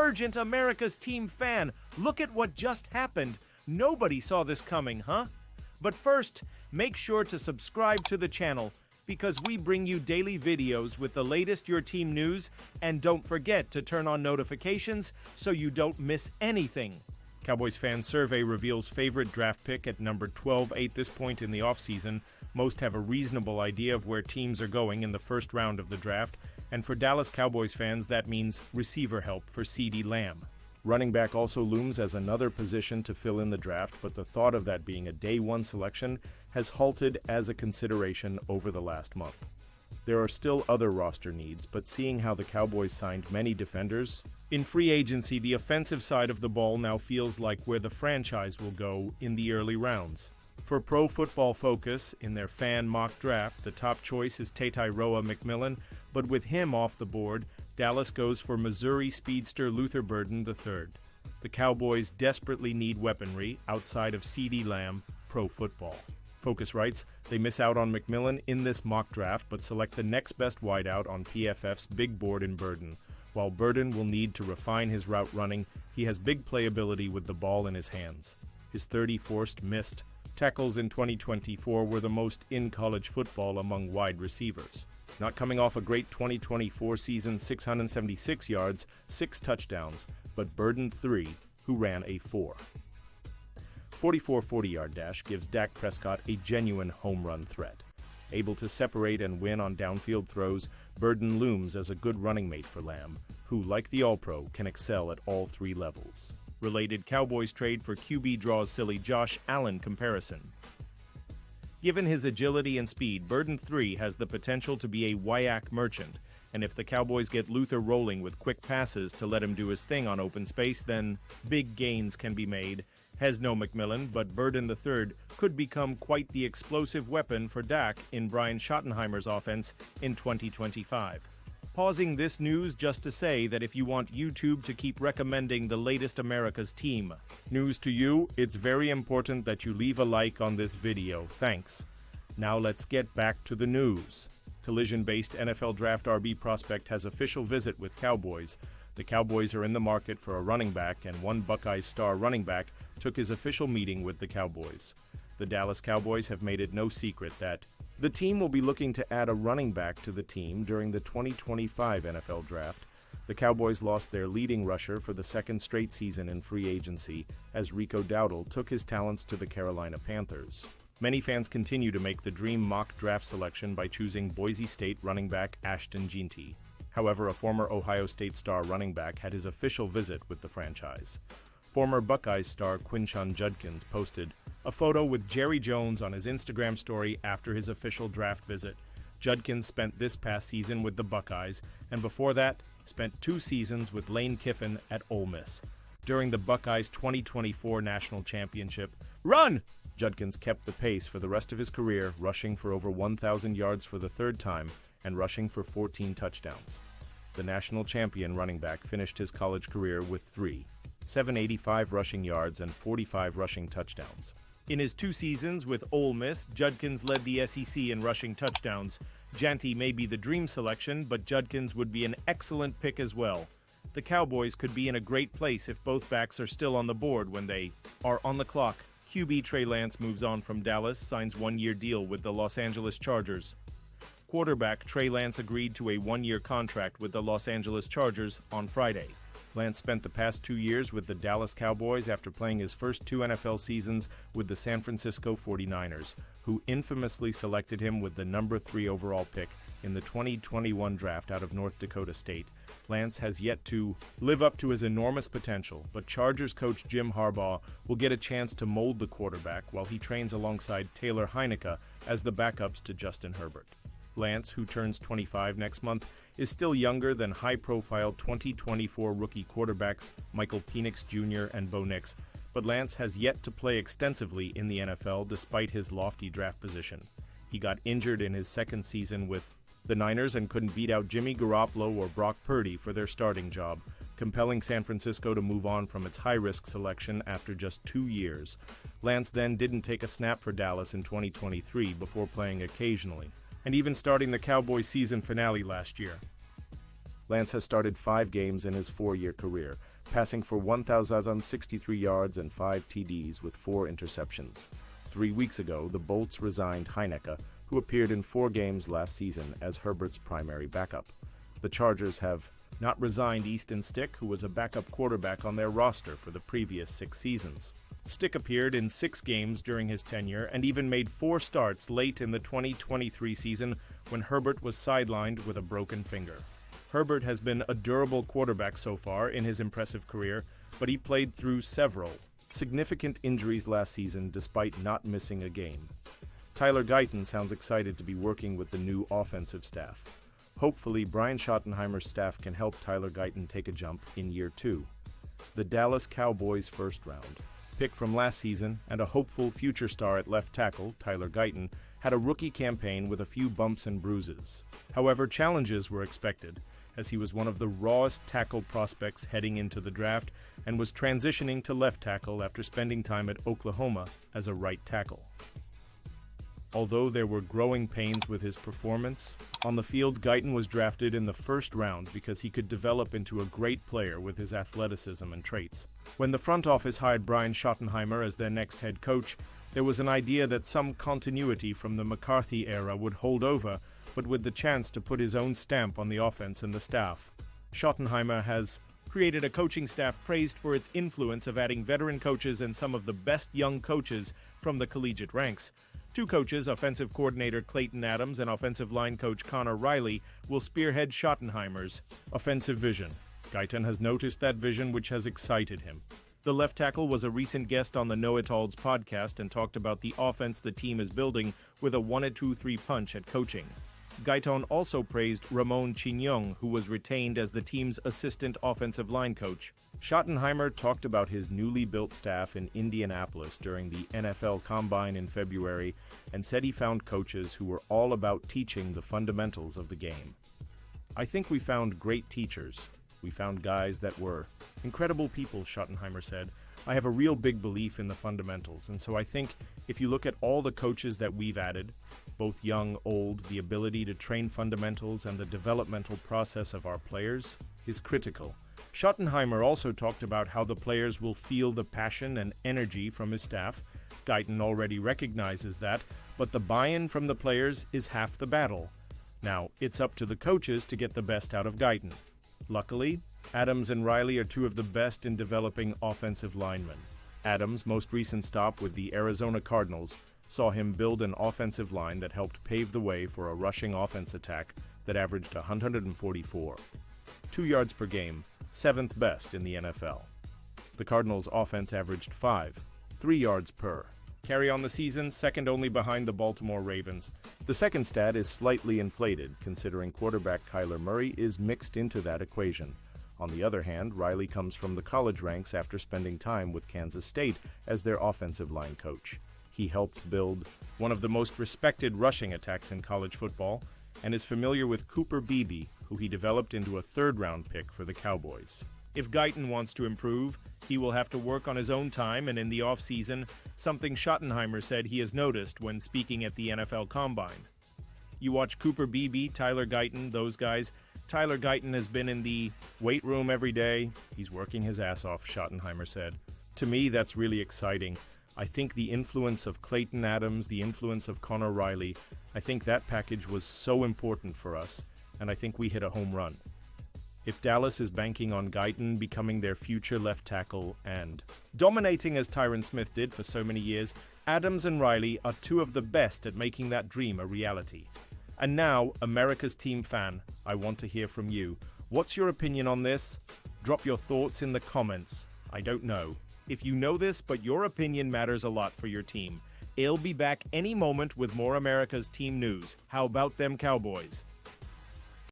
Urgent America's Team fan, look at what just happened. Nobody saw this coming, huh? But first, make sure to subscribe to the channel because we bring you daily videos with the latest your team news, and don't forget to turn on notifications so you don't miss anything. Cowboys fan survey reveals favorite draft pick at number 12 at this point in the offseason. Most have a reasonable idea of where teams are going in the first round of the draft, and for Dallas Cowboys fans, that means receiver help for CeeDee Lamb. Running back also looms as another position to fill in the draft, but the thought of that being a day one selection has halted as a consideration over the last month. There are still other roster needs, but seeing how the Cowboys signed many defenders, in free agency the offensive side of the ball now feels like where the franchise will go in the early rounds. For Pro Football Focus, in their fan mock draft, the top choice is Tairoa McMillan, but with him off the board, Dallas goes for Missouri speedster Luther Burden III. The Cowboys desperately need weaponry outside of CeeDee Lamb. Pro Football Focus writes, they miss out on McMillan in this mock draft, but select the next best wideout on PFF's big board in Burden. While Burden will need to refine his route running, he has big playability with the ball in his hands. His 30 forced missed tackles in 2024 were the most in college football among wide receivers. Not coming off a great 2024 season, 676 yards, 6 touchdowns, but Burden III, who ran a 44 40-yard dash gives Dak Prescott a genuine home run threat. Able to separate and win on downfield throws, Burden looms as a good running mate for Lamb, who, like the All-Pro, can excel at all three levels. Related Cowboys trade for QB draws silly Josh Allen comparison. Given his agility and speed, Burden III has the potential to be a WIAC merchant, and if the Cowboys get Luther rolling with quick passes to let him do his thing on open space, then big gains can be made. Has no McMillan, but Burden III could become quite the explosive weapon for Dak in Brian Schottenheimer's offense in 2025. Pausing this news just to say that if you want YouTube to keep recommending the latest America's team news to you, it's very important that you leave a like on this video. Thanks. Now let's get back to the news. Collision-based NFL Draft RB prospect has official visit with Cowboys. The Cowboys are in the market for a running back, and one Buckeyes star running back took his official meeting with the Cowboys. The Dallas Cowboys have made it no secret that the team will be looking to add a running back to the team during the 2025 NFL Draft. The Cowboys lost their leading rusher for the second straight season in free agency as Rico Dowdle took his talents to the Carolina Panthers. Many fans continue to make the dream mock draft selection by choosing Boise State running back Ashton Jeanty. However, a former Ohio State star running back had his official visit with the franchise. Former Buckeyes star Quinshon Judkins posted a photo with Jerry Jones on his Instagram story after his official draft visit. Judkins spent this past season with the Buckeyes, and before that, spent 2 seasons with Lane Kiffin at Ole Miss. During the Buckeyes' 2024 National Championship, Judkins kept the pace for the rest of his career, rushing for over 1,000 yards for the third time and rushing for 14 touchdowns. The national champion running back finished his college career with 785 rushing yards and 45 rushing touchdowns. In his 2 seasons with Ole Miss, Judkins led the SEC in rushing touchdowns. Jeanty may be the dream selection, but Judkins would be an excellent pick as well. The Cowboys could be in a great place if both backs are still on the board when they are on the clock. QB Trey Lance moves on from Dallas, signs 1-year deal with the Los Angeles Chargers. Quarterback Trey Lance agreed to a 1-year contract with the Los Angeles Chargers on Friday. Lance spent the past 2 years with the Dallas Cowboys after playing his first 2 NFL seasons with the San Francisco 49ers, who infamously selected him with the number 3 overall pick in the 2021 draft out of North Dakota State. Lance has yet to live up to his enormous potential, but Chargers coach Jim Harbaugh will get a chance to mold the quarterback while he trains alongside Taylor Heinicke as the backups to Justin Herbert. Lance, who turns 25 next month, is still younger than high-profile 2024 rookie quarterbacks Michael Penix Jr. and Bo Nix, but Lance has yet to play extensively in the NFL despite his lofty draft position. He got injured in his second season with the Niners and couldn't beat out Jimmy Garoppolo or Brock Purdy for their starting job, compelling San Francisco to move on from its high-risk selection after just 2 years. Lance then didn't take a snap for Dallas in 2023 before playing occasionally, and even starting the Cowboys season finale last year. Lance has started 5 games in his 4-year career, passing for 1,063 yards and 5 TDs with 4 interceptions. 3 weeks ago, the Bolts resigned Heineke, who appeared in 4 games last season as Herbert's primary backup. The Chargers have not resigned Easton Stick, who was a backup quarterback on their roster for the previous 6 seasons. Stick appeared in 6 games during his tenure and even made 4 starts late in the 2023 season when Herbert was sidelined with a broken finger. Herbert has been a durable quarterback so far in his impressive career, but he played through several significant injuries last season despite not missing a game. Tyler Guyton sounds excited to be working with the new offensive staff. Hopefully, Brian Schottenheimer's staff can help Tyler Guyton take a jump in year 2. The Dallas Cowboys first round pick from last season and a hopeful future star at left tackle, Tyler Guyton, had a rookie campaign with a few bumps and bruises. However, challenges were expected, as he was one of the rawest tackle prospects heading into the draft and was transitioning to left tackle after spending time at Oklahoma as a right tackle. Although there were growing pains with his performance, on the field Guyton was drafted in the first round because he could develop into a great player with his athleticism and traits. When the front office hired Brian Schottenheimer as their next head coach, there was an idea that some continuity from the McCarthy era would hold over, but with the chance to put his own stamp on the offense and the staff. Schottenheimer has created a coaching staff praised for its influence of adding veteran coaches and some of the best young coaches from the collegiate ranks. 2 coaches, offensive coordinator Clayton Adams and offensive line coach Connor Riley, will spearhead Schottenheimer's offensive vision. Guyton has noticed that vision, which has excited him. The left tackle was a recent guest on the Know-It-Alls podcast and talked about the offense the team is building with a 1-2-3 punch at coaching. Guyton also praised Ramon Chignon, who was retained as the team's assistant offensive line coach. Schottenheimer talked about his newly built staff in Indianapolis during the NFL Combine in February and said he found coaches who were all about teaching the fundamentals of the game. I think we found great teachers. We found guys that were incredible people, Schottenheimer said. I have a real big belief in the fundamentals, and so I think if you look at all the coaches that we've added, both young, old, the ability to train fundamentals and the developmental process of our players is critical. Schottenheimer also talked about how the players will feel the passion and energy from his staff. Guyton already recognizes that, but the buy-in from the players is half the battle. Now, it's up to the coaches to get the best out of Guyton. Luckily, Adams and Riley are 2 of the best in developing offensive linemen. Adams' most recent stop with the Arizona Cardinals saw him build an offensive line that helped pave the way for a rushing offense attack that averaged 144. 2 yards per game, 7th best in the NFL. The Cardinals' offense averaged 3 yards per carry on the season, second only behind the Baltimore Ravens. The second stat is slightly inflated, considering quarterback Kyler Murray is mixed into that equation. On the other hand, Riley comes from the college ranks after spending time with Kansas State as their offensive line coach. He helped build one of the most respected rushing attacks in college football and is familiar with Cooper Beebe, who he developed into a 3rd-round pick for the Cowboys. If Guyton wants to improve, he will have to work on his own time and in the off-season, something Schottenheimer said he has noticed when speaking at the NFL Combine. You watch Cooper Beebe, Tyler Guyton, those guys. Tyler Guyton has been in the weight room every day. He's working his ass off, Schottenheimer said. To me, that's really exciting. I think the influence of Clayton Adams, the influence of Connor Riley, I think that package was so important for us, and I think we hit a home run. If Dallas is banking on Guyton becoming their future left tackle and dominating as Tyron Smith did for so many years, Adams and Riley are 2 of the best at making that dream a reality. And now, America's team fan, I want to hear from you. What's your opinion on this? Drop your thoughts in the comments. I don't know if you know this, but your opinion matters a lot for your team. I'll be back any moment with more America's team news. How about them Cowboys?